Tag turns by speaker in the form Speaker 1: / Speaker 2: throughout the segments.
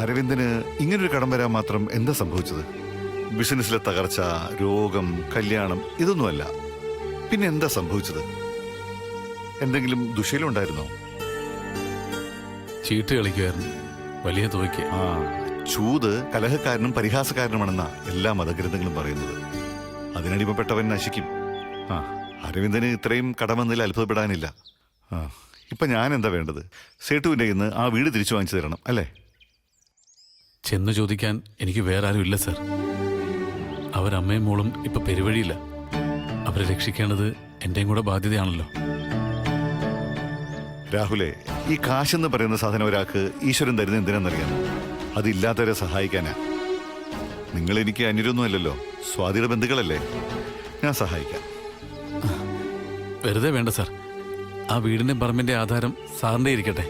Speaker 1: അരവിന്ദന് ഇങ്ങനൊരു കടം വരാൻ മാത്രം എന്താ സംഭവിച്ചത്? ബിസിനസ്സിലെ തകർച്ച, രോഗം, കല്യാണം ഇതൊന്നുമല്ല. പിന്നെ എന്താ സംഭവിച്ചത്? എന്തെങ്കിലും ദുശീലം ഉണ്ടായിരുന്നോ?
Speaker 2: ചീട്ട് കളിക്കുമായിരുന്നു, വലിയ തുകയ്ക്ക്.
Speaker 1: ചൂത് കലഹക്കാരനും പരിഹാസക്കാരനുമാണെന്ന എല്ലാ മതഗ്രന്ഥങ്ങളും പറയുന്നത്. അതിനടിമപ്പെട്ടവൻ നശിക്കും. അരവിന്ദന് ഇത്രയും കടമെന്നതിൽ അത്ഭുതപ്പെടാനില്ല. ഇപ്പൊ ഞാൻ എന്താ വേണ്ടത്? സേട്ടുവിന്റെ ഇന്ന് ആ വീട് തിരിച്ചു വാങ്ങിച്ചു തരണം, അല്ലേ?
Speaker 2: ചെന്ന് ചോദിക്കാൻ എനിക്ക് വേറെ ആരും ഇല്ല സർ. അവരമ്മയും മോളും ഇപ്പൊ പെരുവഴിയില്ല. അവരെ രക്ഷിക്കേണ്ടത് എന്റെയും കൂടെ ബാധ്യതയാണല്ലോ.
Speaker 1: രാഹുലെ, ഈ കാശെന്ന് പറയുന്ന സാധനം ഒരാൾക്ക് ഈശ്വരൻ തരുന്ന എന്തിനാണെന്നറിയാമോ? അതില്ലാത്തവരെ സഹായിക്കാനാ. നിങ്ങൾ എനിക്ക് അന്യരൊന്നുമല്ലല്ലോ, സ്വാതിയുടെ ബന്ധുക്കളല്ലേ. ഞാൻ സഹായിക്കാം.
Speaker 2: വെറുതെ വേണ്ട സാർ. ആ വീടിന്റെ പറമ്പിന്റെ ആധാരം സാറിന്റെ ഇരിക്കട്ടെ.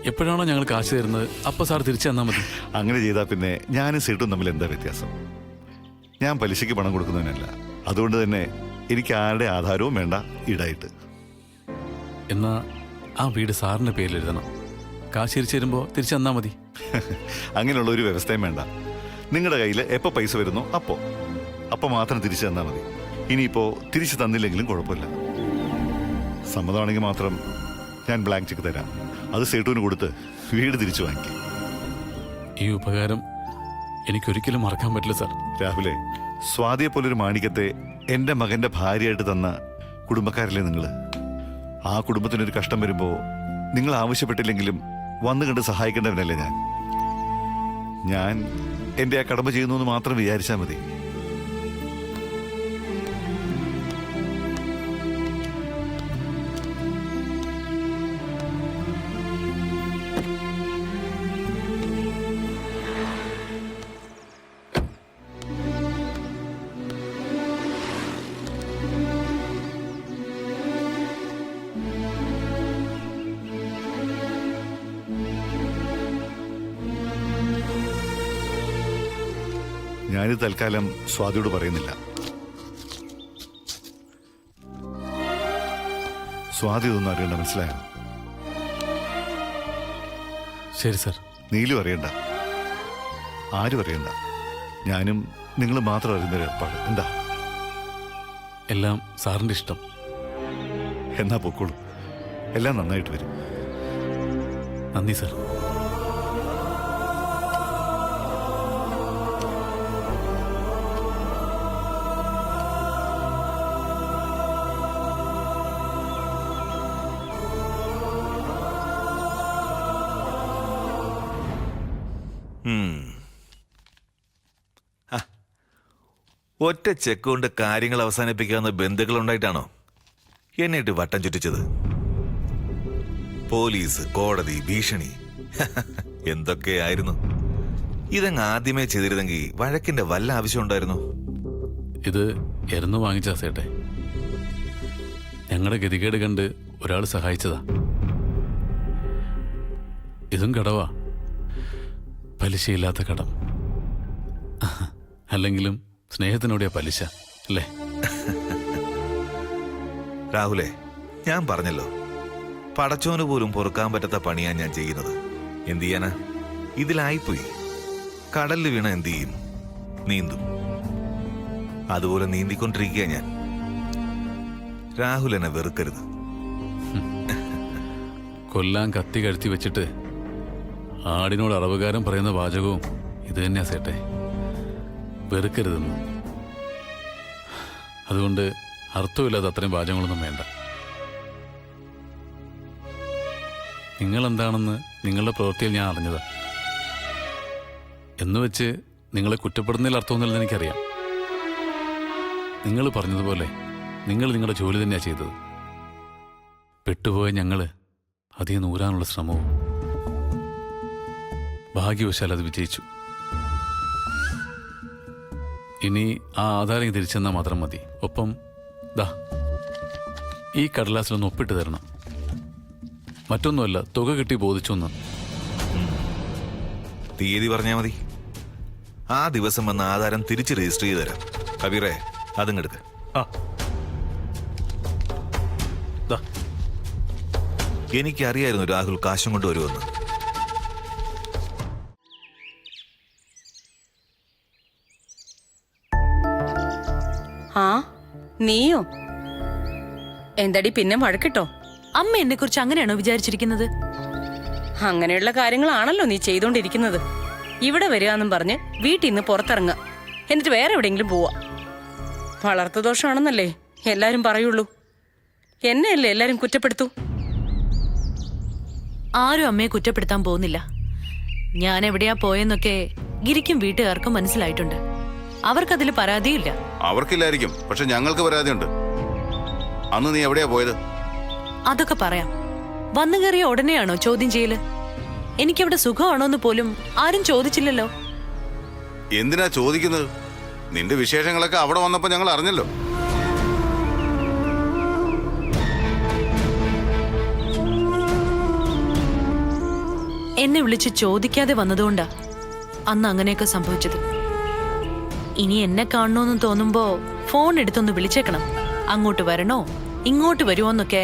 Speaker 2: എപ്പോഴാണോ ഞങ്ങൾ കാശ് തരുന്നത് അപ്പൊ സാർ തിരിച്ചു തന്നാൽ മതി.
Speaker 1: അങ്ങനെ ചെയ്താൽ പിന്നെ ഞാനും സീട്ടും തമ്മിൽ എന്താ വ്യത്യാസം? ഞാൻ പലിശയ്ക്ക് പണം കൊടുക്കുന്നതിനല്ല. അതുകൊണ്ട് തന്നെ എനിക്ക് ആരുടെ ആധാരവും വേണ്ട ഈടായിട്ട്.
Speaker 2: എന്നാ ആ വീട് സാറിന്റെ പേരിൽ എഴുതണം. കാശ് തിരിച്ചു തരുമ്പോൾ തിരിച്ചു തന്നാൽ മതി.
Speaker 1: അങ്ങനെയുള്ള ഒരു വ്യവസ്ഥയും വേണ്ട. നിങ്ങളുടെ കയ്യിൽ എപ്പോൾ പൈസ വരുന്നോ അപ്പോൾ മാത്രം തിരിച്ചു തന്നാൽ മതി. ഇനിയിപ്പോൾ തിരിച്ചു തന്നില്ലെങ്കിലും കുഴപ്പമില്ല. സമ്മതമാണെങ്കിൽ മാത്രം ഞാൻ ബ്ലാങ്ക് ചെക്ക് തരാം. അത് സേട്ടുവിന് കൊടുത്ത് വീട് തിരിച്ചു വാങ്ങിക്കും.
Speaker 2: ഈ ഉപകാരം എനിക്കൊരിക്കലും മറക്കാൻ പറ്റില്ല സാർ.
Speaker 1: രാഹുലെ, സ്വാതിയെ പോലൊരു മാണിക്യത്തെ എൻ്റെ മകൻ്റെ ഭാര്യയായിട്ട് തന്ന കുടുംബക്കാരല്ലേ നിങ്ങൾ? ആ കുടുംബത്തിനൊരു കഷ്ടം വരുമ്പോൾ നിങ്ങൾ ആവശ്യപ്പെട്ടില്ലെങ്കിലും വന്നു കണ്ട് സഹായിക്കേണ്ടവനല്ലേ ഞാൻ എൻ്റെ ആ കടമ ചെയ്യുന്നു എന്ന് മാത്രം വിചാരിച്ചാൽ മതി. ഞാനിത് തൽക്കാലം സ്വാതിയോട് പറയുന്നില്ല. സ്വാതി ഇതൊന്നും അറിയണ്ട, മനസ്സിലായോ?
Speaker 2: ശരി സർ.
Speaker 1: നീലും അറിയണ്ട, ആരും അറിയണ്ട. ഞാനും നിങ്ങൾ മാത്രം അറിയുന്നൊരു ഏർപ്പാട്. എന്താ?
Speaker 2: എല്ലാം സാറിന്റെ ഇഷ്ടം.
Speaker 1: എന്നാ പൊക്കോളൂ, എല്ലാം നന്നായിട്ട് വരും.
Speaker 2: നന്ദി സർ.
Speaker 3: ഒറ്റ ചെക്ക് കൊണ്ട് കാര്യങ്ങൾ അവസാനിപ്പിക്കാവുന്ന ബന്ധുക്കളുണ്ടായിട്ടാണോ എന്നിട്ട് വട്ടം ചുറ്റിച്ചത്? പോലീസ്, കോടതി, ഭീഷണി എന്തൊക്കെയായിരുന്നു. ഇതങ്ങ് ആദ്യമേ ചെയ്തിരുന്നെങ്കിൽ വഴക്കിന്റെ വല്ല ആവശ്യം ഉണ്ടായിരുന്നു?
Speaker 2: ഇത് എരുന്നു വാങ്ങിച്ചാ സേട്ടെ. ഞങ്ങളുടെ ഗതികേട് കണ്ട് ഒരാൾ സഹായിച്ചതാ. ഇതും കടവാ, പലിശയില്ലാത്ത കടം. അല്ലെങ്കിലും സ്നേഹത്തിനോടെയാ പലിശ, അല്ലേ?
Speaker 3: രാഹുലെ, ഞാൻ പറഞ്ഞല്ലോ, പടച്ചോന് പോലും പൊറുക്കാൻ പറ്റാത്ത പണിയാ ഞാൻ ചെയ്യുന്നത്. എന്ത് ചെയ്യാനാ? ഇതിലായിപ്പോയി. കടലിൽ വീണ എന്ത് ചെയ്യും? നീന്തും. അതുപോലെ നീന്തിക്കൊണ്ടിരിക്കുക ഞാൻ. രാഹുൽ എന്നെ വെറുക്കരുത്.
Speaker 2: കൊല്ലാൻ കത്തി കഴുത്തി വെച്ചിട്ട് ആടിനോട് അറവുകാരൻ പറയുന്ന വാചകവും ഇത് തന്നെയാ സേട്ടെ, വെറുക്കരുതെന്ന്. അതുകൊണ്ട് അർത്ഥമില്ലാതെ അത്രയും വാചകങ്ങളൊന്നും വേണ്ട. നിങ്ങളെന്താണെന്ന് നിങ്ങളുടെ പ്രവൃത്തിയിൽ ഞാൻ അറിഞ്ഞതാ. എന്നുവെച്ച് നിങ്ങളെ കുറ്റപ്പെടുന്നതിൽ അർത്ഥമൊന്നുമില്ലെന്ന് എനിക്കറിയാം. നിങ്ങൾ പറഞ്ഞതുപോലെ നിങ്ങൾ നിങ്ങളുടെ ജോലി തന്നെയാണ് ചെയ്തത്. പെട്ടുപോയ ഞങ്ങൾ അതിൽ നൂരാനുള്ള ശ്രമവും ഭാഗ്യവശാൽ അത് വിജയിച്ചു. ഇനി ആ ആധാരം തിരിച്ചെന്നാൽ മാത്രം മതി. ഒപ്പം ദാ ഈ കടലാസിലൊന്ന് ഒപ്പിട്ട് തരണം. മറ്റൊന്നുമല്ല, തുക കിട്ടി ബോധിച്ചൊന്ന്.
Speaker 3: തീയതി പറഞ്ഞാൽ മതി. ആ ദിവസം വന്ന ആധാരം തിരിച്ച് രജിസ്റ്റർ ചെയ്ത് തരാം. കബീറേ, അതിങ്ങെടുക്ക. എനിക്കറിയായിരുന്നു രാഹുൽ കാശും കൊണ്ട് വരുമെന്ന്.
Speaker 4: ആ നീയോ? എന്തടി പിന്നെ വഴക്കിട്ടോ?
Speaker 5: അമ്മ എന്നെ കുറിച്ച് അങ്ങനെയാണോ വിചാരിച്ചിരിക്കുന്നത്?
Speaker 4: അങ്ങനെയുള്ള കാര്യങ്ങളാണല്ലോ നീ ചെയ്തോണ്ടിരിക്കുന്നത്. ഇവിടെ വരികയെന്നും പറഞ്ഞ് വീട്ടിൽ നിന്ന് പുറത്തിറങ്ങുക, എന്നിട്ട് വേറെ എവിടെയെങ്കിലും പോവാ. വളർത്തു ദോഷമാണെന്നല്ലേ എല്ലാരും പറയുള്ളൂ. എന്നെയല്ലേ എല്ലാരും കുറ്റപ്പെടുത്തൂ.
Speaker 5: ആരും അമ്മയെ കുറ്റപ്പെടുത്താൻ പോകുന്നില്ല. ഞാൻ എവിടെയാ പോയെന്നൊക്കെ ഗിരിക്കും വീട്ടുകാർക്കും മനസ്സിലായിട്ടുണ്ട്. അവർക്കതിൽ പരാതിയില്ല.
Speaker 6: അവർക്കില്ലായിരിക്കും, പക്ഷെ ഞങ്ങൾക്ക് പരാതിയുണ്ട്. അന്ന് നീ എവിടെയാ പോയത്?
Speaker 5: അതൊക്കെ പറയാം. വന്നു കയറിയ ഉടനെയാണോ ചോദ്യം ചെയ്യല്? എനിക്കവിടെ സുഖമാണോന്ന് പോലും ആരും ചോദിച്ചില്ലല്ലോ.
Speaker 6: എന്തിനാ ചോദിക്കുന്നത്? നിന്റെ വിശേഷങ്ങളൊക്കെ അവിടെ വന്നപ്പോ ഞങ്ങൾ അറിഞ്ഞല്ലോ.
Speaker 5: എന്നെ വിളിച്ച് ചോദിക്കാതെ വന്നതുകൊണ്ടാ അന്ന് അങ്ങനെയൊക്കെ സംഭവിച്ചത്. ഇനി എന്നെ കാണണമെന്ന് തോന്നുമ്പോ ഫോൺ എടുത്തൊന്ന് വിളിച്ചേക്കണം. അങ്ങോട്ട് വരണോ ഇങ്ങോട്ട് വരുമോന്നൊക്കെ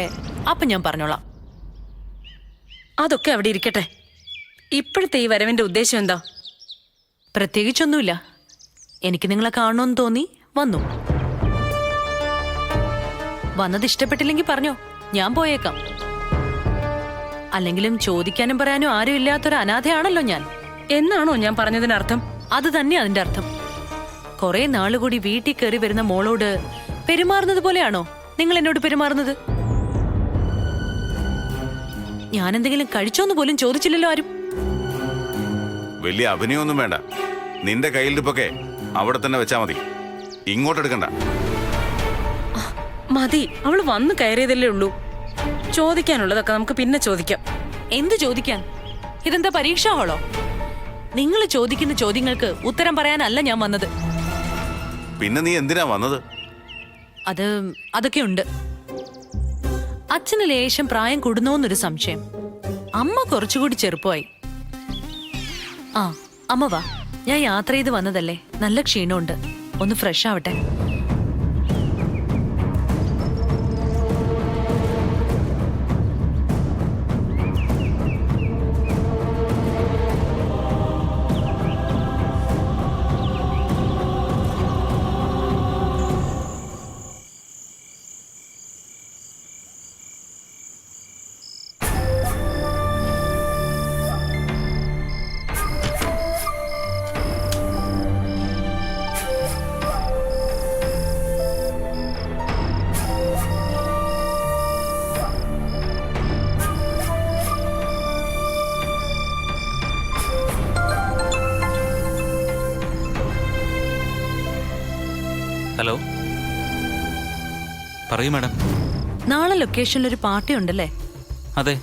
Speaker 5: അപ്പൊ ഞാൻ പറഞ്ഞോളാം.
Speaker 4: അതൊക്കെ അവിടെ ഇരിക്കട്ടെ. ഇപ്പോഴത്തെ ഈ വരവിന്റെ ഉദ്ദേശം എന്താ?
Speaker 5: പ്രത്യേകിച്ചൊന്നുമില്ല. എനിക്ക് നിങ്ങളെ കാണണമെന്ന് തോന്നി വന്നു. വന്നത് ഇഷ്ടപ്പെട്ടില്ലെങ്കിൽ പറഞ്ഞോ, ഞാൻ പോയേക്കാം. അല്ലെങ്കിലും ചോദിക്കാനും പറയാനും ആരും ഇല്ലാത്തൊരു അനാഥയാണല്ലോ ഞാൻ.
Speaker 4: എന്നാണോ ഞാൻ പറഞ്ഞതിനർത്ഥം?
Speaker 5: അത് തന്നെ അതിന്റെ അർത്ഥം. കുറെ നാളുകൂടി വീട്ടിൽ കയറി വരുന്ന മോളോട് പെരുമാറുന്നത് പോലെയാണോ നിങ്ങൾ എന്നോട് പെരുമാറുന്നത്? ഞാൻ എന്തെങ്കിലും കഴിച്ചോന്ന് പോലും ചോദിച്ചില്ലല്ലോ ആരും.
Speaker 6: വലിയ അഭിനയൊന്നും വേണ്ട. നിന്റെ കയ്യിലിരിപ്പൊക്കെ അവിടെ തന്നെ വെച്ചാ മതി, ഇങ്ങോട്ടെടുക്കണ്ട.
Speaker 4: മതി, അവള് വന്നു കയറിയതല്ലേ ഉള്ളൂ. ചോദിക്കാനുള്ളതൊക്കെ നമുക്ക് പിന്നെ ചോദിക്കാം.
Speaker 5: എന്ത് ചോദിക്കാൻ? ഇതെന്താ പരീക്ഷാ ഹോളോ? നിങ്ങൾ ചോദിക്കുന്ന ചോദ്യങ്ങൾക്ക് ഉത്തരം പറയാനല്ല ഞാൻ വന്നത്.
Speaker 6: പിന്നെ നീ എന്തിനാ വന്നത്?
Speaker 5: അതൊക്കെ ഉണ്ട്. അച്ഛന് ലേശം പ്രായം കൂടുന്നോന്നൊരു സംശയം. അമ്മ കുറച്ചുകൂടി ചെറുപ്പമായി. ആ അമ്മ വാ, ഞാൻ യാത്ര ചെയ്ത് വന്നതല്ലേ, നല്ല ക്ഷീണമുണ്ട്, ഒന്ന് ഫ്രഷ് ആവട്ടെ.
Speaker 7: ഹലോ, പറയൂ മാഡം.
Speaker 5: നാളെ ലൊക്കേഷനിൽ ഒരു പാർട്ടി ഉണ്ടല്ലേ?
Speaker 7: അതെ.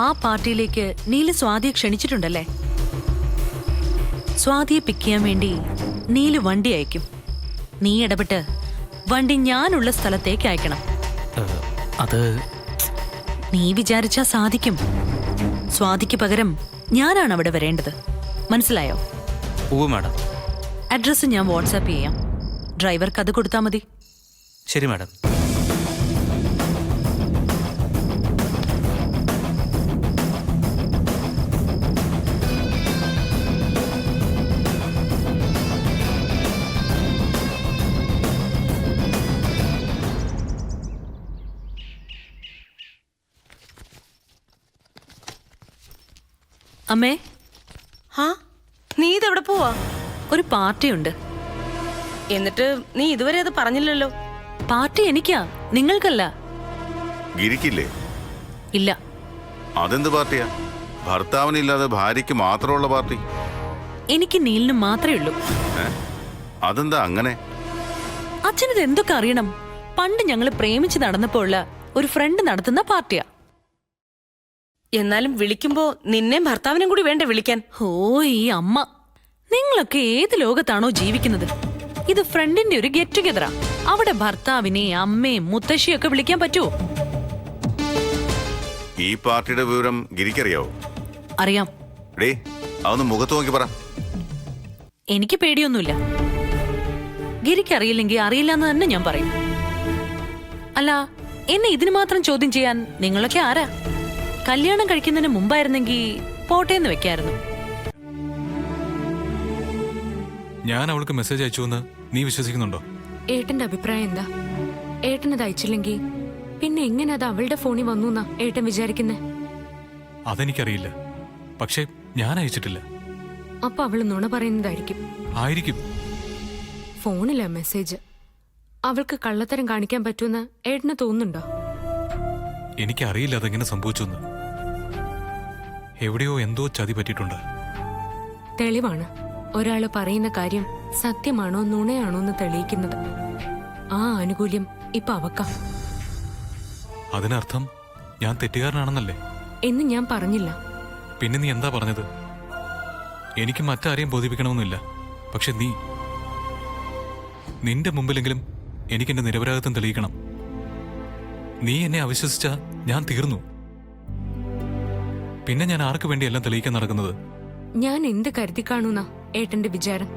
Speaker 5: ആ പാർട്ടിയിലേക്ക് നീല് സ്വാതിയെ ക്ഷണിച്ചിട്ടുണ്ടല്ലേ? സ്വാതിയെ പിക്ക് ചെയ്യാൻ വേണ്ടി നീല് വണ്ടി അയക്കും. നീ ഇടപെട്ട് വണ്ടി ഞാനുള്ള സ്ഥലത്തേക്ക് അയക്കണം.
Speaker 7: അത്
Speaker 5: നീ വിചാരിച്ചാ സാധിക്കും. സ്വാതിക്ക് പകരം ഞാനാണ് അവിടെ വരേണ്ടത്. മനസ്സിലായോ?
Speaker 7: ഉവ്വ് മാഡം.
Speaker 5: അഡ്രസ്സ് ഞാൻ വാട്സാപ്പ് ചെയ്യാം. ഡ്രൈവർക്ക് അത് കൊടുത്താൽ മതി.
Speaker 7: ശരി മാഡം.
Speaker 5: അമ്മേ,
Speaker 4: ആ നീ ഇതെവിടെ പോവാ?
Speaker 5: ഒരു പാർട്ടിയുണ്ട്.
Speaker 4: എന്നിട്ട് നീ ഇതുവരെ അത് പറഞ്ഞില്ലല്ലോ.
Speaker 5: പാർട്ടി എനിക്കാ, നിങ്ങൾക്കല്ല.
Speaker 6: ഗിരിക്കില്ലേ?
Speaker 5: ഇല്ല.
Speaker 6: അതെന്ത് പാർട്ടിയാ? ഭർത്താവിനില്ലാതെ ഭാര്യയ്ക്ക് മാത്രമുള്ള പാർട്ടി?
Speaker 5: എനിക്ക് നീലിനും മാത്രമേ ഉള്ളൂ.
Speaker 6: അതെന്താ അങ്ങനെ?
Speaker 5: അച്ഛനിത് എന്തൊക്കെ അറിയണം? പണ്ട് ഞങ്ങൾ പ്രേമിച്ച് നടന്നപ്പോ ഉള്ള ഒരു ഫ്രണ്ട് നടത്തുന്ന പാർട്ടിയാ.
Speaker 4: എന്നാലും വിളിക്കുമ്പോ നിന്നെയും ഭർത്താവിനും കൂടി വേണ്ടേ വിളിക്കാൻ?
Speaker 5: ഓ ഈ അമ്മ, നിങ്ങളൊക്കെ ഏത് ലോകത്താണോ ജീവിക്കുന്നത്? ഇത് ഫ്രണ്ടിന്റെ ഒരു ഗെറ്റ് ടുഗെദറാ. അവിടെ ഭർത്താവിനെയും അമ്മയും മുത്തശ്ശിയും ഒക്കെ വിളിക്കാൻ പറ്റുമോ?
Speaker 6: ഈ പാർട്ടിയുടെ വിവരം ഗിരിക്കറിയാവോ?
Speaker 5: അറിയാം.
Speaker 6: ഡേ, അതൊന്ന് മുഖത്ത് നോക്കി പറ.
Speaker 5: എനിക്ക് പേടിയൊന്നുമില്ല. ഗിരിക്ക് അറിയില്ലെങ്കിൽ അറിയില്ല എന്ന് തന്നെ ഞാൻ പറയും. അല്ല, എന്നെ ഇതിന് മാത്രം ചോദ്യം ചെയ്യാൻ നിങ്ങളൊക്കെ ആരാ? കല്യാണം കഴിക്കുന്നതിന് മുമ്പായിരുന്നെങ്കിൽ പോട്ടേന്ന് വെക്കായിരുന്നു.
Speaker 8: ഞാൻ അവൾക്ക് മെസ്സേജ് അയച്ചു എന്ന് നീ വിശ്വസിക്കുന്നുണ്ടോ? ഏട്ടന്റെ അഭിപ്രായം എന്താ? ഏട്ടനത് അയച്ചില്ലെങ്കിൽ പിന്നെ എങ്ങനെ അത് അവളുടെ ഫോണിൽ വന്നു എന്നാ ഏട്ടൻ വിചാരിക്കുന്നേ?
Speaker 9: അതെനിക്കറിയില്ല. പക്ഷെ ഞാൻ അയച്ചിട്ടില്ല.
Speaker 8: അപ്പൊ അവള് നുണ പറയുന്നതായിരിക്കും.
Speaker 9: ആയിരിക്കും.
Speaker 8: ഫോണിലാ മെസ്സേജ്. അവൾക്ക് കള്ളത്തരം കാണിക്കാൻ പറ്റുമെന്ന് ഏട്ടന് തോന്നുന്നുണ്ടോ?
Speaker 9: എനിക്കറിയില്ല അതെങ്ങനെ സംഭവിച്ചു. എവിടെയോ എന്തോ ചതി പറ്റിയിട്ടുണ്ട്.
Speaker 8: തെളിവാണ് ഒരാള് പറയുന്ന കാര്യം സത്യമാണോ നുണയാണോ എന്ന് തെളിയിക്കുന്നത്. ആ ആനുകൂല്യം ഇപ്പൊ അവക്കാം.
Speaker 9: അതിനർത്ഥം ഞാൻ തെറ്റുകാരനാണെന്നല്ലേ?
Speaker 8: എന്ന് ഞാൻ പറഞ്ഞില്ല.
Speaker 9: പിന്നെ നീ എന്താ പറഞ്ഞത്? എനിക്ക് മറ്റാരെയും ബോധിപ്പിക്കണമെന്നില്ല. പക്ഷെ നിന്റെ മുമ്പിലെങ്കിലും എനിക്ക് എന്റെ നിരപരാധിത്വം തെളിയിക്കണം. നീ എന്നെ അവിശ്വസിച്ചാ ഞാൻ തീർന്നു. പിന്നെ ഞാൻ ആർക്ക് വേണ്ടി എല്ലാം തെളിയിക്കാൻ നടക്കുന്നത്?
Speaker 8: ഞാൻ എന്ത് കരുതി കാണൂന്നാ ഏട്ടന്റെ വിചാരം?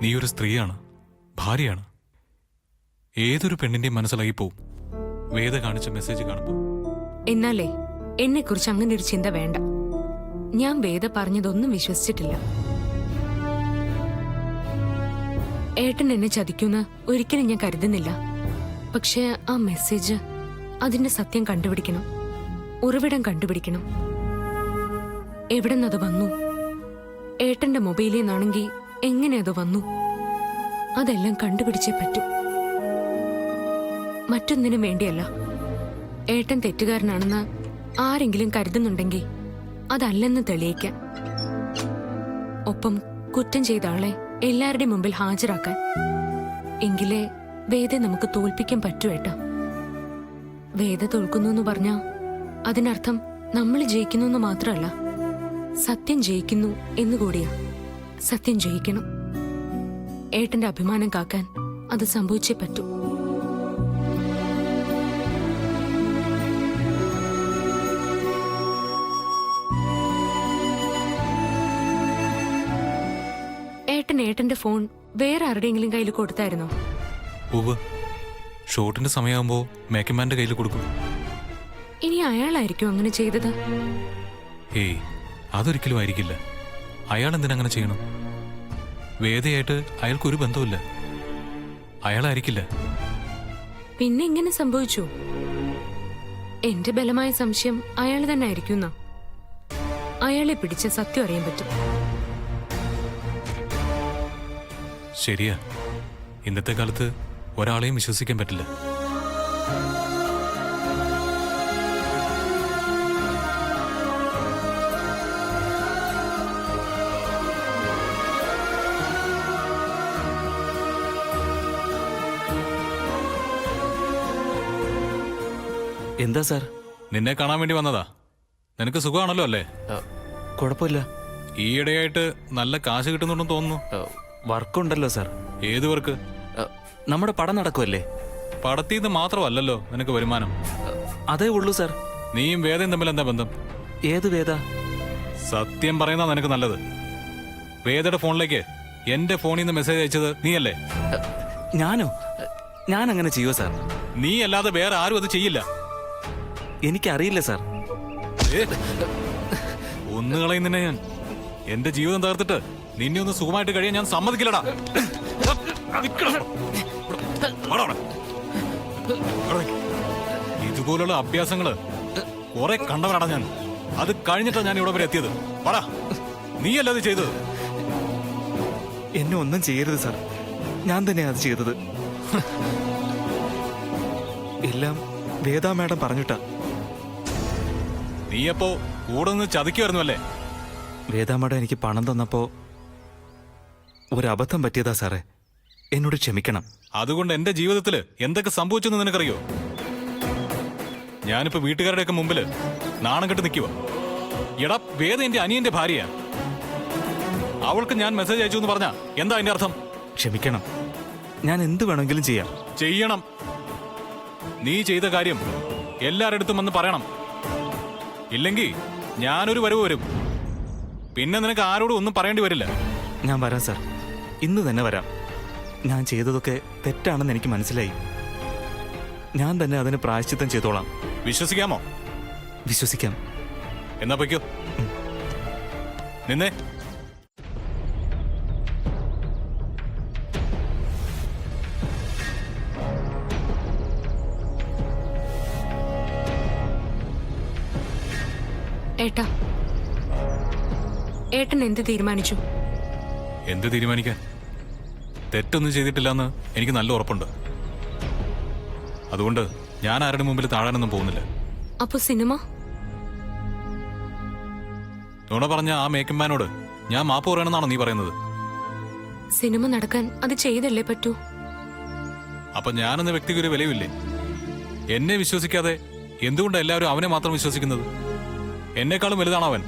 Speaker 9: നീ ഒരു സ്ത്രീയാണ്, ഭാര്യയാണ്. ഏതൊരു പെണ്ണിന്റെയും മനസ്സിലായി പോവും വേദ കാണിച്ച മെസ്സേജ് കാണുമ്പോൾ.
Speaker 8: എന്നാലേ എന്നെ കുറിച്ച് അങ്ങനെ ഒരു ചിന്ത വേണ്ട. ഞാൻ വേദ പറഞ്ഞതൊന്നും വിശ്വസിച്ചിട്ടില്ല. ഏട്ടൻ എന്നെ ചതിക്കുന്ന ഒരിക്കലും ഞാൻ കരുതുന്നില്ല. പക്ഷേ ആ മെസ്സേജ്, അതിന്റെ സത്യം കണ്ടുപിടിക്കണം. ഉറവിടം കണ്ടുപിടിക്കണം. എവിടെ നിന്നത് വന്നു? ഏട്ടന്റെ മൊബൈലിൽ നിന്നാണെങ്കിൽ എങ്ങനെ അത് വന്നു? അതെല്ലാം കണ്ടുപിടിച്ചേ പറ്റൂ. മറ്റൊന്നിനും വേണ്ടിയല്ല. ഏട്ടൻ തെറ്റുകാരനാണെന്ന് ആരെങ്കിലും കരുതുന്നുണ്ടെങ്കിൽ അതല്ലെന്ന് തെളിയിക്കാൻ. ഒപ്പം കുറ്റം ചെയ്ത ആളെ എല്ലാവരുടെയും മുമ്പിൽ ഹാജരാക്കാൻ. എങ്കിലേ വേദ നമുക്ക് തോൽപ്പിക്കാൻ പറ്റൂ ഏട്ടാ. വേദ തോൽക്കുന്നു എന്ന് പറഞ്ഞാ അതിനർത്ഥം നമ്മൾ ജയിക്കുന്നു എന്ന് മാത്രമല്ല, സത്യം ജയിക്കുന്നു എന്നുകൂടിയാ. സത്യം ജയിക്കണം. ഏട്ടന്റെ അഭിമാനം കാക്കാൻ അത് സംഭവിച്ചേ പറ്റൂ. ഏട്ടന്റെ ഫോൺ വേറെ ആരുടെയെങ്കിലും കയ്യിൽ കൊടുത്തായിരുന്നോ?
Speaker 9: ഉവ്വ്. ഷോട്ടിന്റെ സമയമാകുമ്പോ മേക്കമാന്റെ കയ്യിൽ കൊടുക്കും.
Speaker 8: ഇനി അയാളായിരിക്കും അങ്ങനെ ചെയ്തത്?
Speaker 9: ഏയ്, അതൊരിക്കലും ആയിരിക്കില്ല. അയാൾ എന്തിനങ്ങനെ ചെയ്യണം? വേദയായിട്ട് അയാൾക്കൊരു ബന്ധവുമില്ല. അയാളായിരിക്കില്ല.
Speaker 8: പിന്നെ ഇങ്ങനെ സംഭവിച്ചു? എന്റെ ബലമായ സംശയം അയാൾ തന്നെ ആയിരിക്കും. അയാളെ പിടിച്ച സത്യം അറിയാൻ പറ്റും.
Speaker 9: ശരിയാ. ഇന്നത്തെ കാലത്ത് ഒരാളെയും വിശ്വസിക്കാൻ പറ്റില്ല.
Speaker 7: എന്താ സാർ?
Speaker 9: നിന്നെ കാണാൻ വേണ്ടി വന്നതാ. നിനക്ക് സുഖമാണല്ലോ അല്ലേ?
Speaker 7: കുഴപ്പമില്ല.
Speaker 9: ഈയിടെയായിട്ട് നല്ല കാശ് കിട്ടുന്നുണ്ടെന്ന് തോന്നുന്നു.
Speaker 7: വർക്കുണ്ടല്ലോ സാർ.
Speaker 9: ഏത് വർക്ക്?
Speaker 7: നമ്മുടെ പടം നടക്കുമല്ലേ?
Speaker 9: പടത്തിൽ നിന്ന് മാത്രമല്ലല്ലോ നിനക്ക് വരുമാനം.
Speaker 7: അതേ ഉള്ളൂ സാർ.
Speaker 9: നീയും വേദയും തമ്മിൽ എന്താ ബന്ധം?
Speaker 7: ഏത് വേദ?
Speaker 9: സത്യം പറയുന്ന നിനക്ക് നല്ലത്. വേദയുടെ ഫോണിലേക്ക് എന്റെ ഫോണിൽ നിന്ന് മെസ്സേജ് അയച്ചത് നീയല്ലേ?
Speaker 7: ഞാനോ? ഞാൻ അങ്ങനെ ചെയ്യുമോ സാർ?
Speaker 9: നീ അല്ലാതെ വേറെ ആരും അത് ചെയ്യില്ല.
Speaker 7: എനിക്കറിയില്ല സാർ.
Speaker 9: ഒന്ന് കളയും നിന്നെ ഞാൻ. എന്റെ ജീവിതം തകർത്തിട്ട് നിന്നെ ഒന്ന് സുഖമായിട്ട് കഴിയാൻ ഞാൻ സമ്മതിക്കില്ലടാ. ഇതുപോലുള്ള അഭ്യാസങ്ങള് കുറെ കണ്ടവനാടാ ഞാൻ. അത് കഴിഞ്ഞിട്ടാ ഞാൻ ഇവിടെ വരെ എത്തിയത്. പടാ, നീയല്ല അത് ചെയ്തത്.
Speaker 7: എന്നെ ഒന്നും ചെയ്യരുത് സാർ. ഞാൻ തന്നെയാ അത് ചെയ്തത്. എല്ലാം വേദ മാഡം പറഞ്ഞിട്ടാ.
Speaker 9: നീയപ്പോ കൂടെ നിന്ന് ചതിക്കുമായിരുന്നു അല്ലേ?
Speaker 7: വേദ മാഡം എനിക്ക് പണം തന്നപ്പോ ഒരബദ്ധം പറ്റിയതാ സാറേ. എന്നോട് ക്ഷമിക്കണം.
Speaker 9: അതുകൊണ്ട് എന്റെ ജീവിതത്തില് എന്തൊക്കെ സംഭവിച്ചെന്ന് നിനക്കറിയോ? ഞാനിപ്പോ വീട്ടുകാരുടെയൊക്കെ മുമ്പില് നാണം കെട്ട് നിൽക്കുക. എടാ, വേദ എന്റെ അനിയന്റെ ഭാര്യയാ. അവൾക്ക് ഞാൻ മെസ്സേജ് അയച്ചു എന്ന് പറഞ്ഞാ എന്താ അതിന്റെ അർത്ഥം?
Speaker 7: ക്ഷമിക്കണം. ഞാൻ എന്ത് വേണമെങ്കിലും ചെയ്യാം.
Speaker 9: ചെയ്യണം. നീ ചെയ്ത കാര്യം എല്ലാവരുടെ അടുത്തും വന്ന് പറയണം. ഇല്ലെങ്കിൽ ഞാനൊരു വരവ് വരും. പിന്നെ നിനക്ക് ആരോടും ഒന്നും പറയേണ്ടി വരില്ല.
Speaker 7: ഞാൻ വരാം സാർ. ഇന്ന് തന്നെ വരാം. ഞാൻ ചെയ്തതൊക്കെ തെറ്റാണെന്ന് എനിക്ക് മനസ്സിലായി. ഞാൻ തന്നെ അതിന് പ്രായശ്ചിത്തം ചെയ്തോളാം.
Speaker 9: വിശ്വസിക്കാമോ?
Speaker 7: വിശ്വസിക്കാം.
Speaker 9: എന്നാ പൊയ്ക്കോ. നിന്നെ
Speaker 8: ഏട്ടാ, ഏട്ടൻ എന്ത് തീരുമാനിച്ചു?
Speaker 9: എന്ത് തീരുമാനിക്കാൻ? തെറ്റൊന്നും ചെയ്തിട്ടില്ലെന്ന് എനിക്ക് നല്ല ഉറപ്പുണ്ട്. അതുകൊണ്ട് ഞാൻ ആരുടെ മുമ്പിൽ താഴാനൊന്നും പോകുന്നില്ല.
Speaker 8: അപ്പൊ സിനിമ?
Speaker 9: നുണ പറഞ്ഞ ആ മേക്കന്മാനോട് ഞാൻ മാപ്പ് പറയണമെന്നാണോ നീ പറയുന്നത്?
Speaker 8: സിനിമ നടക്കാൻ അത് ചെയ്തല്ലേ പറ്റൂ.
Speaker 9: അപ്പൊ ഞാനെന്ന വ്യക്തിക്ക് ഒരു വിലയുമില്ലേ? എന്നെ വിശ്വസിക്കാതെ എന്തുകൊണ്ട് എല്ലാവരും അവനെ മാത്രം വിശ്വസിക്കുന്നത്? എന്നെക്കാളും വലുതാണോ അവൻ?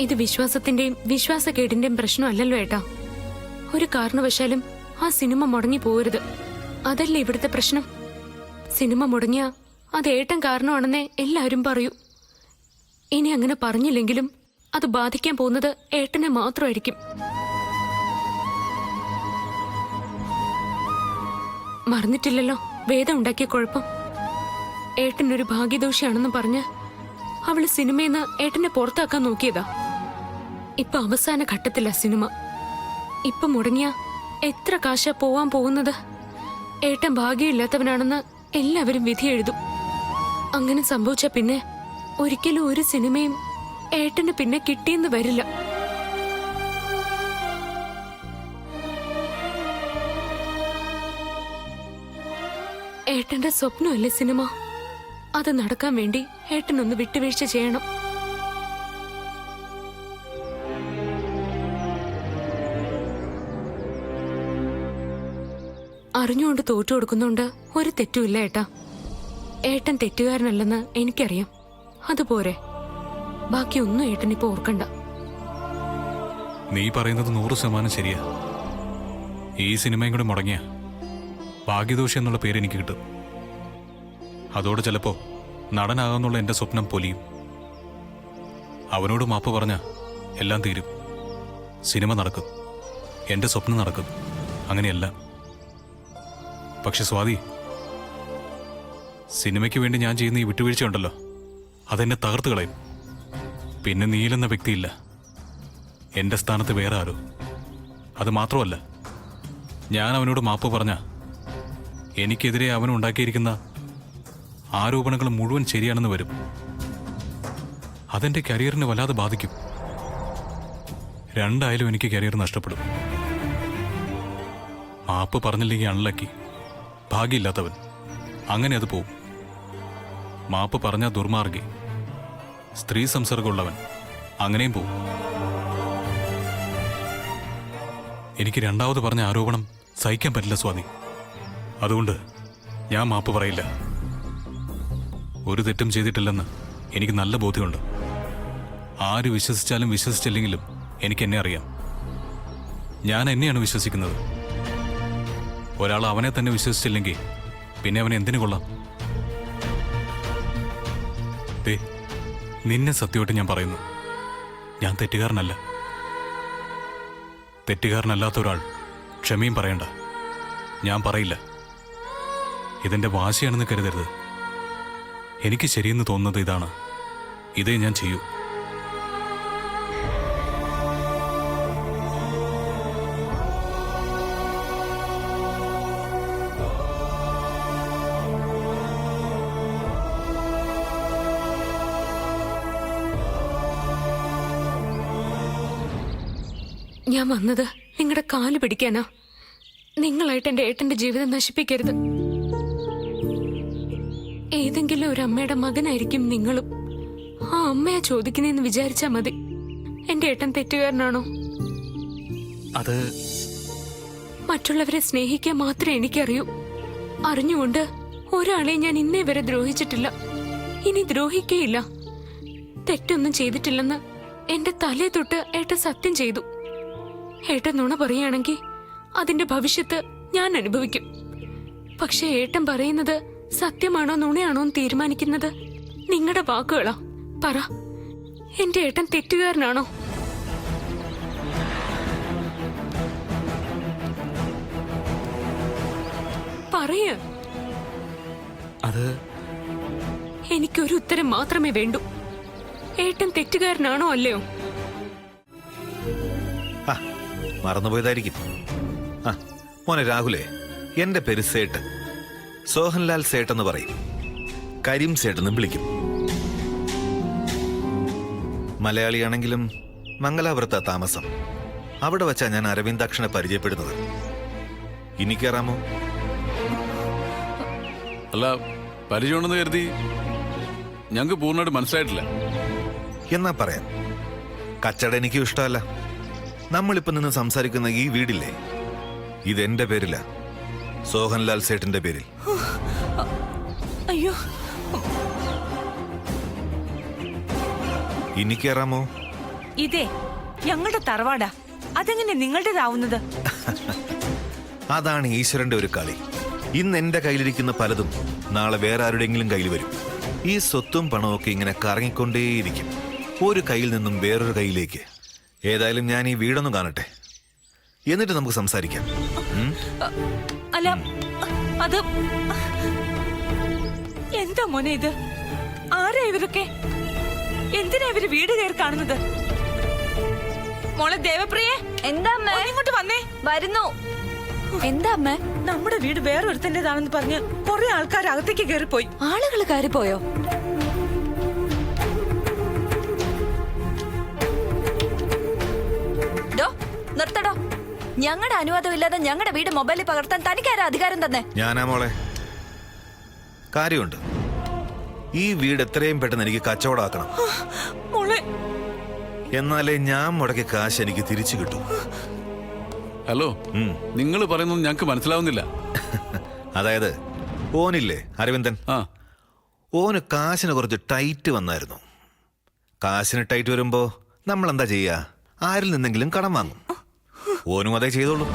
Speaker 8: ഇത് വിശ്വാസത്തിന്റെയും വിശ്വാസക്കേടിന്റെയും പ്രശ്നമല്ലല്ലോ ഏട്ടാ. ഒരു കാരണവശാലും ആ സിനിമ മുടങ്ങി പോകരുത്. അതല്ലേ ഇവിടുത്തെ പ്രശ്നം. സിനിമ മുടങ്ങിയ അത് ഏട്ടൻ കാരണമാണെന്നേ എല്ലാവരും പറയൂ. ഇനി അങ്ങനെ പറഞ്ഞില്ലെങ്കിലും അത് ബാധിക്കാൻ പോകുന്നത് ഏട്ടനെ മാത്രമായിരിക്കും. മറന്നിട്ടില്ലല്ലോ വേദം ഉണ്ടാക്കിയ കുഴപ്പം. ഏട്ടനൊരു ഭാഗ്യദോഷിയാണെന്ന് പറഞ്ഞ് അവള് സിനിമയെന്ന് ഏട്ടനെ പുറത്താക്കാൻ നോക്കിയതാ. ഇപ്പൊ അവസാന ഘട്ടത്തിലാ സിനിമ. ഇപ്പൊ മുടങ്ങിയ എത്ര കാശാ പോവാൻ പോകുന്നത്? ഏട്ടൻ ഭാഗ്യമില്ലാത്തവനാണെന്ന് എല്ലാവരും വിധി എഴുതും. അങ്ങനെ സംഭവിച്ച പിന്നെ ഒരിക്കലും ഒരു സിനിമയും ഏട്ടന് പിന്നെ കിട്ടിയെന്ന് വരില്ല. ഏട്ടന്റെ സ്വപ്നമല്ലേ സിനിമ. അത് നടക്കാൻ വേണ്ടി ഏട്ടനൊന്ന് വിട്ടുവീഴ്ച ചെയ്യണം. അറിഞ്ഞുകൊണ്ട് തോറ്റു കൊടുക്കുന്നോണ്ട് ഒരു തെറ്റുമില്ല ഏട്ടാ. ഏട്ടൻ തെറ്റുകാരനല്ലെന്ന് എനിക്കറിയാം. അതുപോരെ, ബാക്കിയൊന്നും ഏട്ടനിപ്പോ ഓർക്കണ്ട.
Speaker 9: നീ പറയുന്നത് 100% ശരിയാ. ഈ സിനിമയും കൂടെ മുടങ്ങിയ ഭാഗ്യദോഷി എന്നുള്ള പേര് എനിക്ക് കിട്ടും. അതോടെ ചിലപ്പോ നടനാകാന്നുള്ള എന്റെ സ്വപ്നം പൊലിയും. അവനോട് മാപ്പ് പറഞ്ഞ എല്ലാം തീരും. സിനിമ നടക്കും, എന്റെ സ്വപ്നം നടക്കും, അങ്ങനെയല്ല. പക്ഷെ സ്വാതി, സിനിമയ്ക്ക് വേണ്ടി ഞാൻ ചെയ്യുന്ന ഈ വിട്ടുവീഴ്ച ഉണ്ടല്ലോ, അതെന്നെ തകർത്ത് കളയും. പിന്നെ നീലെന്ന വ്യക്തിയില്ല, എന്റെ സ്ഥാനത്ത് വേറെ ആരോ. അത് മാത്രമല്ല, ഞാൻ അവനോട് മാപ്പ് പറഞ്ഞ എനിക്കെതിരെ അവനുണ്ടാക്കിയിരിക്കുന്ന ആരോപണങ്ങൾ മുഴുവൻ ശരിയാണെന്ന് വരും. അതെന്റെ കരിയറിനെ വല്ലാതെ ബാധിക്കും. രണ്ടായാലും എനിക്ക് കരിയർ നഷ്ടപ്പെടും. മാപ്പ് പറഞ്ഞില്ലെങ്കിൽ അൺലക്കി, ഭാഗ്യമില്ലാത്തവൻ, അങ്ങനെ അത് പോവും. മാപ്പ് പറഞ്ഞ ദുർമാർഗി, സ്ത്രീ സംസർഗമുള്ളവൻ, അങ്ങനെയും പോവും. എനിക്ക് രണ്ടാമത് പറഞ്ഞ ആരോപണം സഹിക്കാൻ പറ്റില്ല സ്വാതി. അതുകൊണ്ട് ഞാൻ മാപ്പ് പറയില്ല. ഒരു തെറ്റും ചെയ്തിട്ടില്ലെന്ന് എനിക്ക് നല്ല ബോധ്യമുണ്ട്. ആര് വിശ്വസിച്ചാലും വിശ്വസിച്ചില്ലെങ്കിലും എനിക്ക് എന്നെ അറിയാം. ഞാൻ എന്നെയാണ് വിശ്വസിക്കുന്നത്. ഒരാൾ അവനെ തന്നെ വിശ്വസിച്ചില്ലെങ്കിൽ പിന്നെ അവൻ എന്തിനു കൊള്ളാം? നിന്നെ സത്യമായിട്ട് ഞാൻ പറയുന്നു, ഞാൻ തെറ്റുകാരനല്ല. തെറ്റുകാരനല്ലാത്ത ഒരാൾ ക്ഷമയും പറയണ്ട. ഞാൻ പറയില്ല. ഇതെന്റെ വാശിയാണെന്ന് കരുതരുത്. എനിക്ക് ശരിയെന്ന് തോന്നുന്നത് ഇതാണ്. ഇതേ ഞാൻ ചെയ്യൂ.
Speaker 8: ഞാൻ വന്നത് നിങ്ങളുടെ കാല് പിടിക്കാനാ. നിങ്ങളായിട്ട് എന്റെ ഏട്ടന്റെ ജീവിതം നശിപ്പിക്കരുത്. ഏതെങ്കിലും ഒരു അമ്മയുടെ മകനായിരിക്കും നിങ്ങളും. ആ അമ്മയാ ചോദിക്കുന്നതെന്ന് വിചാരിച്ചാ മതി. എന്റെ ഏട്ടൻ തെറ്റുകാരനാണോ?
Speaker 7: അത്
Speaker 8: മറ്റുള്ളവരെ സ്നേഹിക്കാൻ മാത്രമേ എനിക്കറിയൂ. അറിഞ്ഞുകൊണ്ട് ഒരാളെ ഞാൻ ഇന്നേ വരെ ദ്രോഹിച്ചിട്ടില്ല, ഇനി ദ്രോഹിക്കേയില്ല. തെറ്റൊന്നും ചെയ്തിട്ടില്ലെന്ന് എന്റെ തലേ തൊട്ട് ഏട്ടൻ സത്യം ചെയ്തു. ഏട്ടൻ നുണ പറയുകയാണെങ്കിൽ അതിന്റെ ഭവിഷ്യത്ത് ഞാൻ അനുഭവിക്കും. പക്ഷെ ഏട്ടൻ പറയുന്നത് സത്യമാണോ നുണയാണോ എന്ന് തീരുമാനിക്കുന്നത് നിങ്ങളുടെ വാക്കുകളാ. പറ, എന്റെ ഏട്ടൻ തെറ്റുകാരനാണോ? പറയ.
Speaker 7: അത്
Speaker 8: എനിക്കൊരു ഉത്തരം മാത്രമേ വേണ്ടൂ. ഏട്ടൻ തെറ്റുകാരനാണോ അല്ലയോ?
Speaker 3: മറന്നുപോയതായിരിക്കും. മോനെ രാഹുലേ, എന്റെ പേര് സേട്ട്. സോഹൻലാൽ സേട്ട് എന്ന് പറയും. കരീം സേട്ട് എന്നും വിളിക്കും. മലയാളിയാണെങ്കിലും മംഗലാപുരത്താ താമസം. അവിടെ വച്ചാ ഞാൻ അരവിന്ദാക്ഷനെ പരിചയപ്പെടുന്നത്. ഇനി കയറാമോ?
Speaker 2: അല്ല, പരിചയമുണ്ടെന്ന് കരുതി ഞങ്ങൾക്ക് പൂർണ്ണമായിട്ട് മനസ്സിലായിട്ടില്ല.
Speaker 3: എന്നാ പറയാം. കച്ചട എനിക്കും ഇഷ്ടമല്ല. നമ്മളിപ്പോ നിന്ന് സംസാരിക്കുന്ന ഈ വീടില്ലേ, ഇതെന്റെ പേരില, സോഹൻലാൽ സേട്ടിന്റെ പേരിൽ.
Speaker 5: അയ്യോ,
Speaker 3: ഇനി കയറാമോ?
Speaker 5: ഇതേ ഞങ്ങളുടെ തറവാടാ, അതെങ്ങനെ നിങ്ങളുടേതാവുന്നത്?
Speaker 3: അതാണ് ഈശ്വരന്റെ ഒരു കളി. ഇന്ന് എന്റെ കയ്യിലിരിക്കുന്ന പലതും നാളെ വേറെ ആരുടെയെങ്കിലും കയ്യിൽ വരും. ഈ സ്വത്തും പണവും ഒക്കെ ഇങ്ങനെ കറങ്ങിക്കൊണ്ടേയിരിക്കും, ഒരു കയ്യിൽ നിന്നും വേറൊരു കയ്യിലേക്ക്. ഏതായാലും ഞാൻ ഈ വീടൊന്നും കാണട്ടെ, എന്നിട്ട് നമുക്ക് സംസാരിക്കാം.
Speaker 5: അല്ല, അത് എന്താ മോനെ ഇത്? ആരാ ഇവരൊക്കെ? എന്തിനാ ഇവര് വീട് കയറി കാണുന്നത്? മോളെ ദേവപ്രിയേ,
Speaker 10: എന്താ അമ്മേ?
Speaker 5: ഇങ്ങോട്ട് വന്നേ.
Speaker 10: വരുന്നു. എന്താ അമ്മേ?
Speaker 5: നമ്മുടെ വീട് വേറൊരുത്തന്റേതാണെന്ന് പറഞ്ഞ് കുറെ ആൾക്കാർ അകത്തേക്ക് കയറിപ്പോയി.
Speaker 10: ആളുകൾ കയറിപ്പോയോ? നിർത്തടോ. ഞങ്ങളുടെ അനുവാദമില്ലാതെ ഞങ്ങളുടെ വീട് മൊബൈലിൽ പകർത്താൻ തനിക്കാരാ അധികാരം തന്നെ?
Speaker 3: ഞാനാ മോളെ. കാര്യമുണ്ട്. ഈ വീട് എത്രയും പെട്ടെന്ന് എനിക്ക് കച്ചവടമാക്കണം.
Speaker 5: മോളെ,
Speaker 3: എന്നാലേ ഞാൻ മുടക്കിയ കാശ് എനിക്ക് തിരിച്ചു കിട്ടും.
Speaker 2: ഹലോ, നിങ്ങൾ പറയുന്നത് ഞങ്ങൾക്ക് മനസ്സിലാവുന്നില്ല.
Speaker 3: അതായത് ഓനില്ലേ അരവിന്ദൻ,
Speaker 2: ആ,
Speaker 3: ഓന് കാശിന് കുറച്ച് ടൈറ്റ് വന്നായിരുന്നു. കാശിന് ടൈറ്റ് വരുമ്പോ നമ്മൾ എന്താ ചെയ്യാ? ആരിൽ നിന്നെങ്കിലും കടം വാങ്ങും. ഓനും അതേ ചെയ്തോളൂ.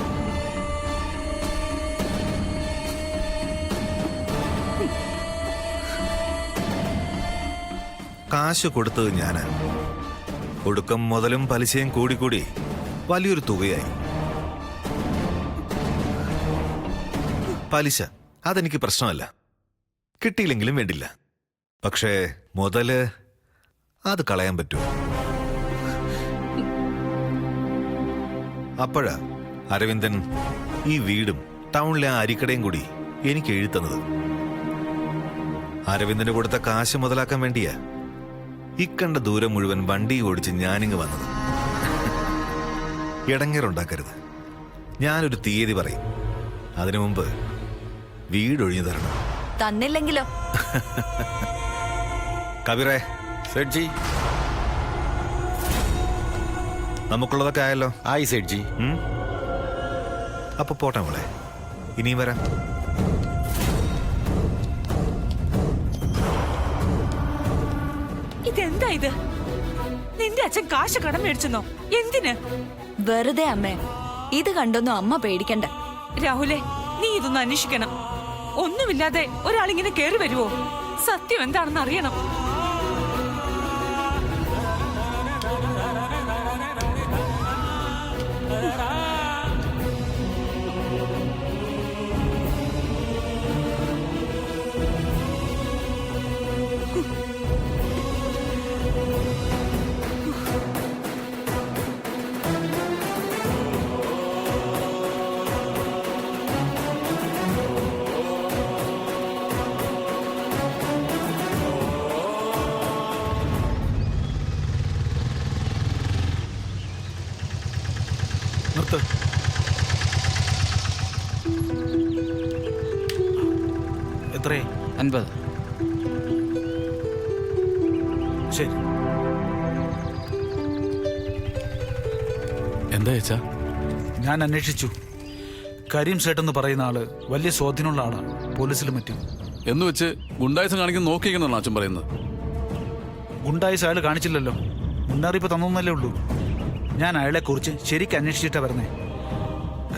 Speaker 3: കാശ് കൊടുത്തത് ഞാനാ. ഒടുക്കം മുതലും പലിശയും കൂടി വലിയൊരു തുകയായി. പലിശ അതെനിക്ക് പ്രശ്നമല്ല, കിട്ടിയില്ലെങ്കിലും വേണ്ടില്ല. പക്ഷേ മുതല് അത് കളയാൻ പറ്റുമോ? അപ്പോഴാ അരവിന്ദൻ ഈ വീടും ടൗണിലെ ആ അരിക്കടയും കൂടി എനിക്ക് എഴുതുന്നത്. അരവിന്ദന് കൊടുത്ത കാശ് മുതലാക്കാൻ വേണ്ടിയാ ഇക്കണ്ട ദൂരം മുഴുവൻ വണ്ടി ഓടിച്ച് ഞാനിങ്ങ് വന്നത്. ഇടങ്ങേറുണ്ടാക്കരുത്. ഞാനൊരു തീയതി പറയും, അതിനു മുമ്പ് വീടൊഴിഞ്ഞു തരണം.
Speaker 10: തന്നില്ലെങ്കിലോ?
Speaker 3: കബീറേ,
Speaker 6: സെഡ്ജി,
Speaker 3: നമുക്കുള്ളതൊക്കെ ആയല്ലോ.
Speaker 6: ആയി സെഡ്ജി.
Speaker 3: അപ്പൊ പോട്ടെ മോളെ, ഇനിയും വരാം.
Speaker 5: ഇതെന്താ ഇത്? നിന്റെ അച്ഛൻ കാശ് കടം മേടിച്ചെന്നോ? എന്തിന്?
Speaker 10: വെറുതെ അമ്മേ, ഇത് കണ്ടൊന്നും അമ്മ പേടിക്കണ്ട.
Speaker 5: രാഹുലെ, നീ ഇതൊന്ന് അന്വേഷിക്കണം. ഒന്നുമില്ലാതെ ഒരാളിങ്ങനെ കേറി വരുവോ? സത്യം എന്താണെന്ന് അറിയണം.
Speaker 7: നിർത്ത്. എത്രേ?
Speaker 11: 50.
Speaker 7: ശരി.
Speaker 2: എന്താ ചേച്ചാ?
Speaker 7: ഞാൻ അന്വേഷിച്ചു. കരീം സേട്ട് എന്ന് പറയുന്ന ആള് വലിയ സ്വാധീനമുള്ള ആളാണ് പോലീസിലും മറ്റും.
Speaker 2: എന്ന് വെച്ച് ഗുണ്ടായുസം കാണിക്കുന്ന നോക്കിയിരിക്കണമെന്നാണ് അച്ഛൻ പറയുന്നത്.
Speaker 7: ഗുണ്ടായുസം അയാൾ കാണിച്ചില്ലല്ലോ, മുന്നറിയിപ്പ് തന്നല്ലേ ഉള്ളൂ. ഞാൻ അയാളെ കുറിച്ച് ശരിക്കും അന്വേഷിച്ചിട്ടാ വരുന്നേ.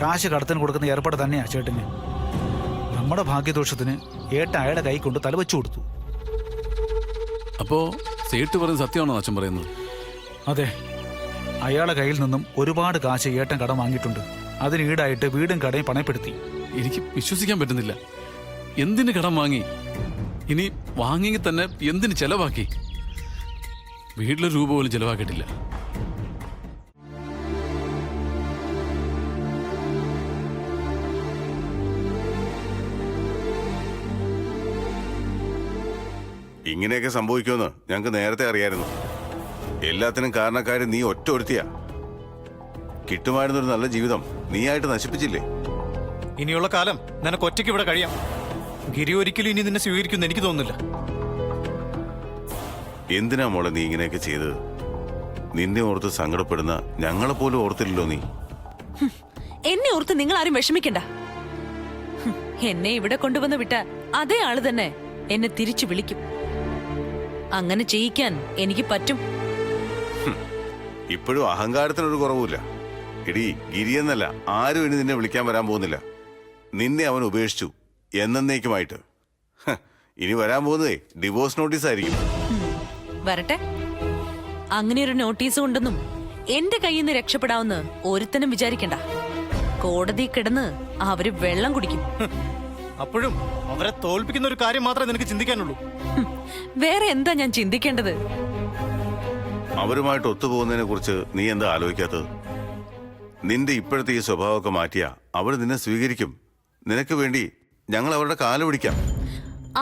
Speaker 7: കാശ് കടത്തിന് കൊടുക്കുന്ന ഏർപ്പാട് തന്നെയാ ചേട്ടന്. നമ്മുടെ ഭാഗ്യദോഷത്തിന് ഏട്ട അയാളെ കൈ കൊണ്ട് തലവെച്ചു കൊടുത്തു.
Speaker 2: അപ്പോ സേട്ട് പറയുന്നത് സത്യമാണോ അച്ഛൻ പറയുന്നത്?
Speaker 7: അതെ, അയാളെ കയ്യിൽ നിന്നും ഒരുപാട് കാശ് ഏട്ടൻ കടം വാങ്ങിയിട്ടുണ്ട്. അതിന് ഈടായിട്ട് വീടും കടയും പണയപ്പെടുത്തി.
Speaker 2: എനിക്ക് വിശ്വസിക്കാൻ പറ്റുന്നില്ല. എന്തിന് കടം വാങ്ങി? ഇനി വാങ്ങിയെങ്കിൽ തന്നെ എന്തിന് ചെലവാക്കി? വീട്ടിലൊരു രൂപ പോലും ചെലവാക്കിയിട്ടില്ല.
Speaker 6: ഇങ്ങനെയൊക്കെ സംഭവിക്കുമെന്ന് ഞങ്ങൾക്ക് നേരത്തെ അറിയായിരുന്നു. എല്ലാത്തിനും കാരണക്കാരി നീ ഒറ്റ ഒരുത്തിയാ. കിട്ടുമായിരുന്നൊരു നല്ല ജീവിതം നീയായിട്ട് നശിപ്പിച്ചില്ലേ?
Speaker 11: ഇനിയുള്ള കാലം നിനക്ക് ഒറ്റയ്ക്ക് ഇവിടെ കഴിയാം. ഗിരി ഒരിക്കലും ഇനി നിന്നെ സ്വീകരിക്കുമെന്ന് എനിക്ക് തോന്നുന്നില്ല.
Speaker 6: എന്തിനാ മോളെ നീ ഇങ്ങനെയൊക്കെ ചെയ്തത്? നിന്നെ ഓർത്ത് സങ്കടപ്പെടുന്ന ഞങ്ങളെ പോലും ഓർത്തില്ലല്ലോ നീ.
Speaker 5: എന്നെ ഓർത്ത് നിങ്ങൾ ആരും വിഷമിക്കണ്ട. എന്നെ ഇവിടെ കൊണ്ടുവന്ന് വിട്ട അതേ ആള് തന്നെ എന്നെ തിരിച്ചു വിളിക്കും. അങ്ങനെ ചെയ്യിക്കാൻ എനിക്ക് പറ്റും.
Speaker 6: ഇപ്പോഴും അഹങ്കാരത്തിനൊരു കുറവുമില്ല. എടീ, ഗിരിയെന്നല്ല ആരും ഇനി നിന്നെ വിളിക്കാൻ വരാൻ പോകുന്നില്ല. നിന്നെ അവൻ ഉപേക്ഷിച്ചു എന്നേക്കുമായിട്ട്. ഇനി വരാൻ പോകുന്നതേ ഡിവോഴ്സ് നോട്ടീസ് ആയിരിക്കും.
Speaker 5: വരട്ടെ. അങ്ങനെ ഒരു നോട്ടീസ് കൊണ്ടൊന്നും എന്റെ കയ്യിൽ നിന്ന് രക്ഷപ്പെടാവുന്ന ഒരുത്തനും വിചാരിക്കണ്ട. കോടതി കിടന്ന് അവര് വെള്ളം കുടിക്കും.
Speaker 11: അപ്പോഴും അവരെ തോൽപ്പിക്കുന്ന ഒരു കാര്യം മാത്രമേ നിനക്ക് ചിന്തിക്കാനുള്ളൂ.
Speaker 5: വേറെ എന്താ ഞാൻ ചിന്തിക്കേണ്ടത്?
Speaker 6: അവരുമായിട്ട് ഒത്തുപോകുന്നതിനെ കുറിച്ച് നീ എന്താ ആലോചിക്കാത്തത്? നിന്റെ ഇപ്പോഴത്തെ ഈ സ്വഭാവമൊക്കെ മാറ്റിയാ അവർ നിന്നെ സ്വീകരിക്കും. നിനക്ക് വേണ്ടി ഞങ്ങൾ അവരുടെ കാല് പിടിക്കാം.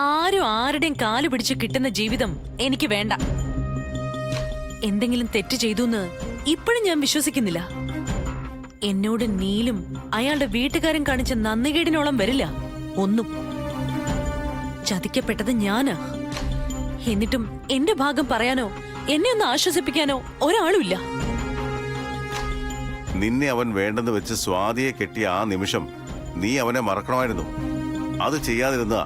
Speaker 5: ആരും ആരുടെയും കാല് പിടിച്ച് കിട്ടുന്ന ജീവിതം എനിക്ക് വേണ്ട. എന്തെങ്കിലും തെറ്റ് ചെയ്തു എന്ന് ഇപ്പോഴും ഞാൻ വിശ്വസിക്കുന്നില്ല. എന്നോട് നീലും അയാളുടെ വീട്ടുകാരും കാണിച്ച നന്ദികേടിനോളം വരില്ല ഒന്നും. ചതിക്കപ്പെട്ടത് ഞാനാ. എന്നിട്ടും എന്റെ ഭാഗം പറയാനോ എന്നെ ഒന്ന് ആശ്വസിപ്പിക്കാനോ ഒരാളുമില്ല.
Speaker 6: നിന്നെ അവൻ വേണ്ടെന്ന് വെച്ച് സ്വാതിയെ കെട്ടിയ ആ നിമിഷം നീ അവനെ മറക്കണമായിരുന്നു. അത് ചെയ്യാതിരുന്ന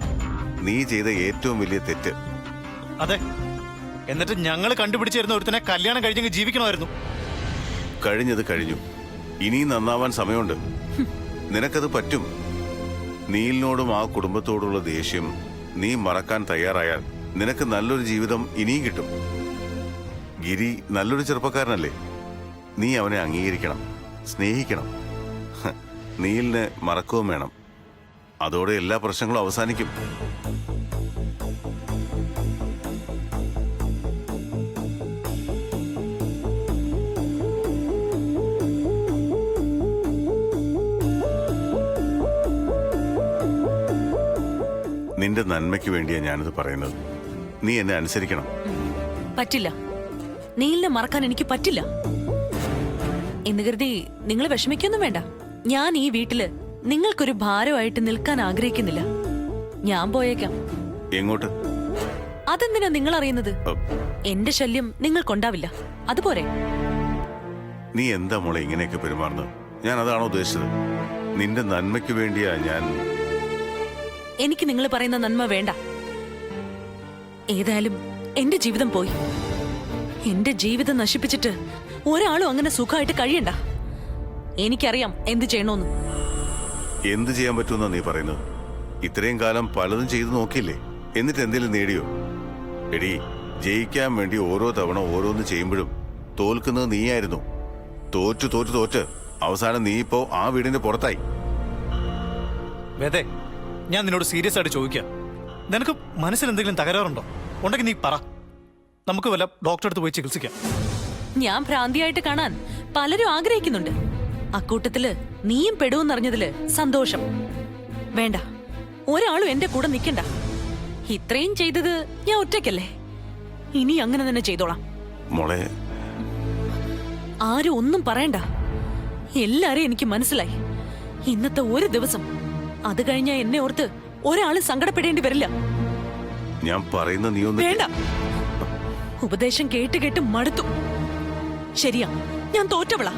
Speaker 6: നീ ചെയ്ത ഏറ്റവും വലിയ തെറ്റ്.
Speaker 11: അതെ, എന്നിട്ട് ഞങ്ങൾ കണ്ടുപിടിച്ചിരുന്ന ഒരുത്തനെ കല്യാണം കഴിഞ്ഞെങ്കിൽ ജീവിക്കണമായിരുന്നു.
Speaker 6: കഴിഞ്ഞത് കഴിഞ്ഞു. ഇനിയും നന്നാവാൻ സമയമുണ്ട്. നിനക്കത് പറ്റും. നീലിനോടും ആ കുടുംബത്തോടുള്ള ദേഷ്യം നീ മറക്കാൻ തയ്യാറായാൽ നിനക്ക് നല്ലൊരു ജീവിതം ഇനിയും കിട്ടും. ഗിരി നല്ലൊരു ചെറുപ്പക്കാരനല്ലേ? നീ അവനെ അംഗീകരിക്കണം, സ്നേഹിക്കണം. നീലിനെ മറക്കുകയും വേണം. അതോടെ എല്ലാ പ്രശ്നങ്ങളും അവസാനിക്കും. നിന്റെ നന്മയ്ക്ക് വേണ്ടിയാ ഞാനിത് പറയുന്നത്. നീ എന്നെ അനുസരിക്കണം.
Speaker 5: പറ്റില്ല. നീലിനെ മറക്കാൻ എനിക്ക് പറ്റില്ല എന്ന് കരുതി നിങ്ങൾ വിഷമിക്കൊന്നും വേണ്ട. ഞാൻ ഈ വീട്ടില് നിങ്ങൾക്കൊരു ഭാരമായിട്ട് നിൽക്കാൻ ആഗ്രഹിക്കുന്നില്ല. ഞാൻ പോയേക്കാം.
Speaker 6: എങ്ങോട്ട്?
Speaker 5: അതെന്തിനാ നിങ്ങൾ അറിയുന്നത്? എന്റെ ശല്യം നിങ്ങൾക്കുണ്ടാവില്ല. അതുപോരെ?
Speaker 6: നീ എന്താ മോളെ ഇങ്ങനെയൊക്കെ പെരുമാറുന്നത്? ഞാൻ അതാണോ ഉദ്ദേശിച്ചത്? നിന്റെ നന്മയ്ക്ക് വേണ്ടിയാ ഞാൻ.
Speaker 5: എനിക്ക് നിങ്ങൾ പറയുന്ന നന്മ വേണ്ട. ഏതായാലും എന്റെ ജീവിതം പോയി. എന്റെ ജീവിതം നശിപ്പിച്ചിട്ട് ഒരാളും അങ്ങനെ സുഖമായിട്ട് കഴിയണ്ട. എനിക്കറിയാം എന്ത് ചെയ്യണോന്ന്.
Speaker 6: എന്ത് ചെയ്യാൻ പറ്റുമെന്നാ നീ പറയുന്നത്? ഇത്രയും കാലം പലതും ചെയ്തു നോക്കിയില്ലേ? എന്നിട്ട് എന്തെങ്കിലും നേടിയോ? എടീ, ജയിക്കാൻ വേണ്ടി ഓരോ തവണ ഓരോന്ന് ചെയ്യുമ്പോഴും തോൽക്കുന്നത് നീയായിരുന്നു. തോറ്റു തോറ്റു തോറ്റ് അവസാനം നീ ഇപ്പോ ആ വീടിന്റെ പുറത്തായി.
Speaker 11: വേദേ, ഞാൻ നിന്നോട് സീരിയസ് ആയിട്ട് ചോദിക്കാം. നിനക്ക് മനസ്സിൽ എന്തെങ്കിലും തകരാറുണ്ടോ? ഉണ്ടെങ്കിൽ നീ പറ. നമുക്ക് വല്ല ഡോക്ടറെ അടുത്ത് പോയി ചികിത്സിക്കാം.
Speaker 5: ഞാൻ ഭ്രാന്തിയായിട്ട് കാണാൻ പലരും ആഗ്രഹിക്കുന്നുണ്ട്. അക്കൂട്ടത്തില് നീയും പെടുവെന്നറിഞ്ഞതില് സന്തോഷം. വേണ്ട, ഒരാളും എന്റെ കൂടെ നിൽക്കണ്ട. ഇത്രയും ചെയ്തത് ഞാൻ ഒറ്റയ്ക്കല്ലേ. ഇനി അങ്ങനെ തന്നെ ചെയ്തോളാം.
Speaker 6: മോളെ,
Speaker 5: ആരും ഒന്നും പറയണ്ട. എല്ലാരെയും എനിക്ക് മനസ്സിലായി. ഇന്നത്തെ ഒരു ദിവസം, അത് കഴിഞ്ഞാ എന്നെ ഓർത്ത് ഒരാളും സങ്കടപ്പെടേണ്ടി വരില്ല.
Speaker 6: ഞാൻ പറയുന്ന നീ ഒന്ന്
Speaker 5: വേണ്ട. ഉപദേശം കേട്ട് കേട്ട് മടുത്തു. ശരിയാ, ഞാൻ തോറ്റവളാ.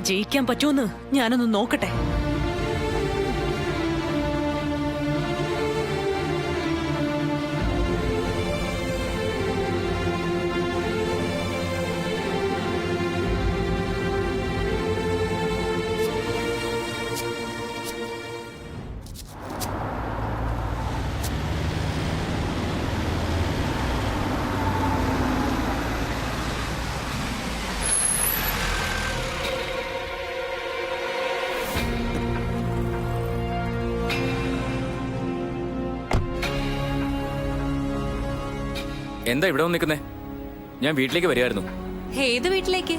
Speaker 5: ജയിക്കാൻ പറ്റുമെന്ന് ഞാനൊന്ന് നോക്കട്ടെ.
Speaker 12: എന്താ ഇവിടെ വന്ന് നിൽക്കുന്നേ? ഞാൻ വീട്ടിലേക്ക് വരികയായിരുന്നു.
Speaker 5: ഏത് വീട്ടിലേക്ക്?